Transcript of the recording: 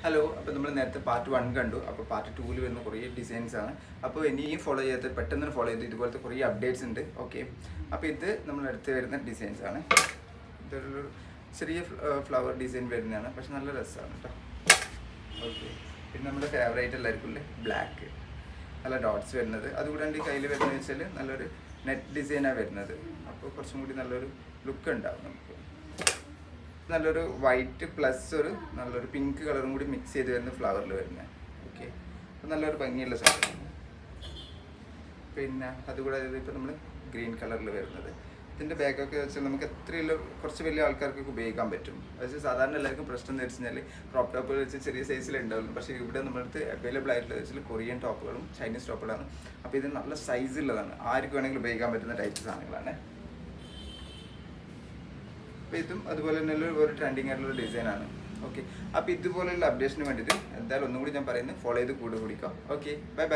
Hello, അപ്പോൾ നമ്മൾ നേരത്തെ പാർട്ട് 1 കണ്ടു. അപ്പോൾ പാർട്ട് 2 വരുന്ന കുറേ ഡിസൈൻസ് ആണ്. അപ്പോൾ ഇനിയും ഫോളോ ചെയ്ത് പെട്ടെന്ന് ഫോളോ ചെയ്ത് ഇതുപോലത്തെ കുറേ അപ്ഡേറ്റ്സ് ഉണ്ട്. ഓക്കെ, അപ്പോൾ ഇത് നമ്മൾ അടുത്ത് വരുന്ന ഡിസൈൻസ് ആണ്. ഇതൊരു ചെറിയ ഫ്ലവർ ഡിസൈൻ വരുന്നതാണ്, പക്ഷെ നല്ല രസമാണ് കേട്ടോ. ഓക്കെ, പിന്നെ നമ്മുടെ ഫേവറേറ്റ് എല്ലാവർക്കും ഇല്ലേ ബ്ലാക്ക്, നല്ല ഡോട്ട്സ് വരുന്നത്. അതുകൂടാണ്ട് ഈ കയ്യിൽ വരുന്നത് വെച്ചാൽ നല്ലൊരു നെറ്റ് ഡിസൈനാണ് വരുന്നത്. അപ്പോൾ കുറച്ചും കൂടി നല്ലൊരു ലുക്ക് ഉണ്ടാവും നമുക്ക്. നല്ലൊരു വൈറ്റ് പ്ലസ് ഒരു നല്ലൊരു പിങ്ക് കളറും കൂടി മിക്സ് ചെയ്ത് വരുന്ന ഫ്ലവറിൽ വരുന്നത്. ഓക്കെ, അപ്പോൾ നല്ലൊരു ഭംഗിയുള്ള സാധനം. പിന്നെ അതുകൂടാതെ ഇപ്പോൾ നമ്മൾ ഗ്രീൻ കളറിൽ വരുന്നത്. ഇതിൻ്റെ ബാഗൊക്കെ വെച്ചാൽ നമുക്ക് എത്രയുള്ള കുറച്ച് വലിയ ആൾക്കാർക്കൊക്കെ ഉപയോഗിക്കാൻ പറ്റും. പക്ഷേ സാധാരണ എല്ലാവർക്കും പ്രശ്നം എന്ന് വെച്ച് കഴിഞ്ഞാൽ ക്രോപ്പ് ടോപ്പുകൾ വെച്ച് ചെറിയ സൈസിൽ ഉണ്ടാവുള്ളൂ. പക്ഷേ ഇവിടെ നമ്മളടുത്ത് അവൈലബിൾ ആയിട്ടുള്ളത് വെച്ചാൽ കൊറിയൻ ടോപ്പുകളും ചൈനീസ് ടോപ്പുകളാണ്. അപ്പോൾ ഇത് നല്ല സൈസുള്ളതാണ്, ആർക്ക് വേണമെങ്കിലും ഉപയോഗിക്കാൻ പറ്റുന്ന ടൈപ്പ് സാധനങ്ങളാണ്. അപ്പോൾ ഇതും അതുപോലെ തന്നെ ഒരു ട്രെൻഡിങ് ആയിട്ടുള്ള ഡിസൈനാണ്. ഓക്കെ, അപ്പോൾ ഇതുപോലെയുള്ള അപ്ഡേഷന് വേണ്ടിയിട്ട് എന്തായാലും ഒന്നും കൂടി ഞാൻ പറയുന്നത് ഫോളോ ചെയ്ത് കൂടെ കൂടിക്കാം. Okay, bye bye.